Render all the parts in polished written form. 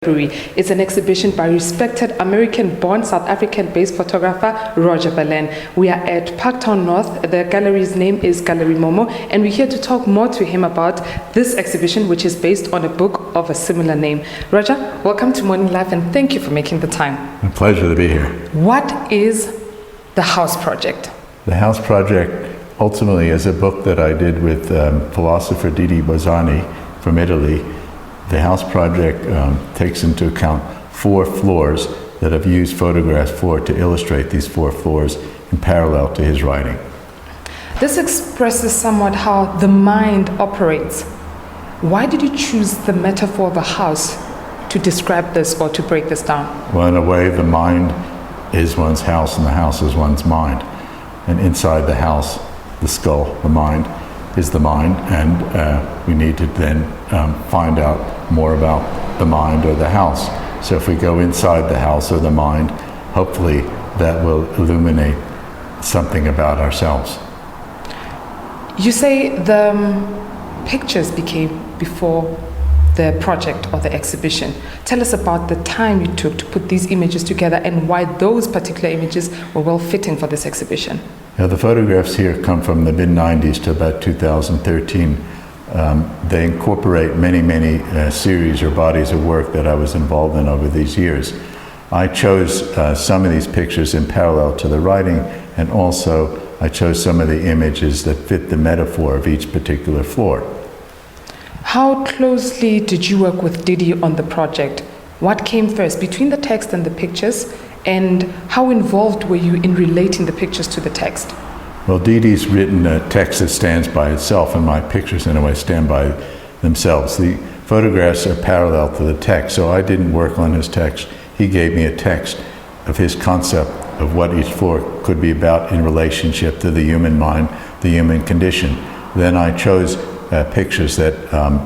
It's an exhibition by respected American-born South African-based photographer Roger Ballen. We are at Parktown North. The gallery's name is Gallery Momo, and we're here to talk more to him about this exhibition, which is based on a book of a similar name. Roger, welcome to Morning Life, and thank you for making the time. A pleasure to be here. What is the House Project? The House Project ultimately is a book that I did with philosopher Didi Bozani from Italy. The House Project takes into account 4 floors that I've used photographs for to illustrate these 4 floors in parallel to his writing. This expresses somewhat how the mind operates. Why did you choose the metaphor of a house to describe this or to break this down? Well, in a way, the mind is one's house and the house is one's mind. And inside the house, the skull, the mind, is the mind, and we need to then find out more about the mind or the house. So if we go inside the house or the mind, hopefully that will illuminate something about ourselves. You say the pictures became before the project or the exhibition. Tell us about the time you took to put these images together and why those particular images were well fitting for this exhibition. Now, the photographs here come from the mid-90s to about 2013. They incorporate many series or bodies of work that I was involved in over these years. I chose some of these pictures in parallel to the writing, and also I chose some of the images that fit the metaphor of each particular floor. How closely did you work with Didi on the project? What came first, between the text and the pictures? And how involved were you in relating the pictures to the text? Well, Didi's written a text that stands by itself, and my pictures, in a way, stand by themselves. The photographs are parallel to the text, so I didn't work on his text. He gave me a text of his concept of what each floor could be about in relationship to the human mind, the human condition. Then I chose pictures that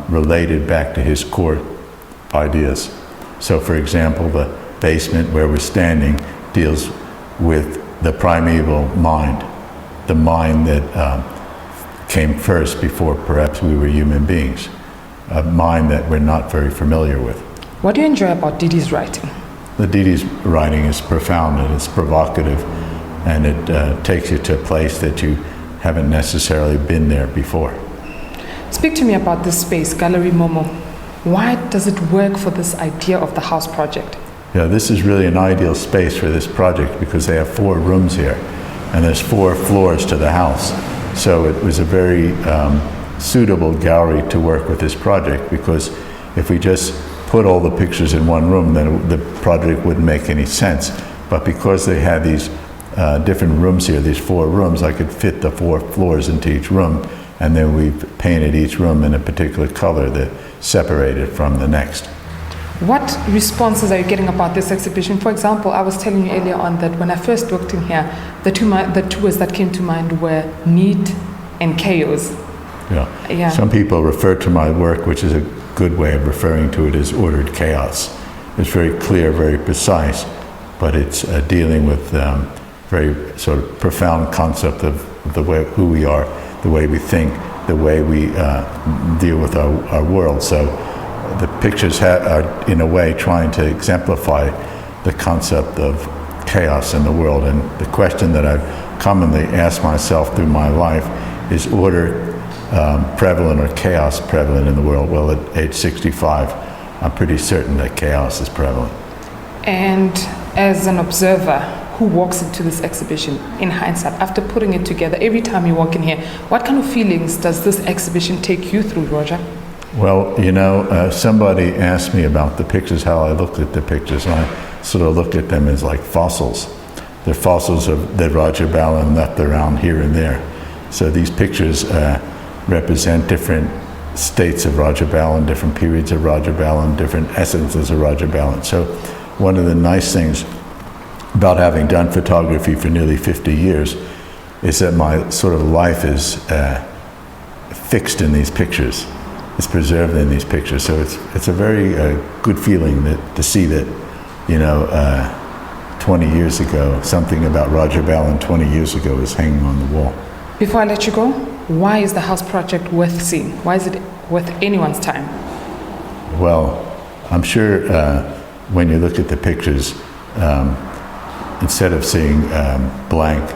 related back to his core ideas. So, for example, the basement where we're standing deals with the primeval mind, the mind that came first before perhaps we were human beings, a mind that we're not very familiar with. What do you enjoy about Didi's writing? The Didi's writing is profound and it's provocative, and it takes you to a place that you haven't necessarily been there before. Speak to me about this space, Gallery Momo. Why does it work for this idea of the House Project? Yeah, this is really an ideal space for this project because they have 4 rooms here, and there's 4 floors to the house. So it was a very suitable gallery to work with this project, because if we just put all the pictures in one room, then the project wouldn't make any sense. But because they had these different rooms here, these 4 rooms, I could fit the 4 floors into each room, and then we painted each room in a particular color that separated from the next. What responses are you getting about this exhibition? For example, I was telling you earlier on that when I first walked in here, the two words that came to mind were neat and chaos. Yeah. Some people refer to my work, which is a good way of referring to it, as ordered chaos. It's very clear, very precise, but it's dealing with very sort of profound concept of the way who we are, the way we think, the way we deal with our world. So the pictures are, in a way, trying to exemplify the concept of chaos in the world. And the question that I've commonly asked myself through my life is order prevalent or chaos prevalent in the world? Well, at age 65, I'm pretty certain that chaos is prevalent. And as an observer who walks into this exhibition, in hindsight, after putting it together, every time you walk in here, what kind of feelings does this exhibition take you through, Roger? Well, somebody asked me about the pictures, how I looked at the pictures, and I sort of looked at them as like fossils. They're fossils that Roger Ballen left around here and there. So these pictures represent different states of Roger Ballen, different periods of Roger Ballen, different essences of Roger Ballen. So one of the nice things about having done photography for nearly 50 years is that my sort of life is fixed in these pictures. It's preserved in these pictures. So it's a very good feeling to see that, 20 years ago, something about Roger Ballen 20 years ago is hanging on the wall. Before I let you go, why is the House Project worth seeing? Why is it worth anyone's time? Well, I'm sure when you look at the pictures, instead of seeing blank,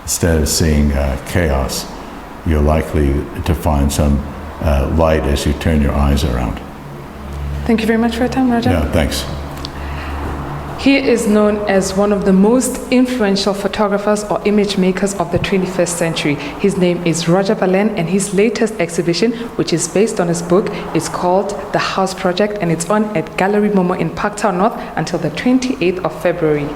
instead of seeing chaos, you're likely to find some light as you turn your eyes around. Thank you very much for your time, Roger. Yeah, thanks. He is known as one of the most influential photographers or image makers of the 21st century. His name is Roger Ballen, and his latest exhibition, which is based on his book, is called The House Project, and it's on at Gallery Momo in Parktown North until the 28th of February.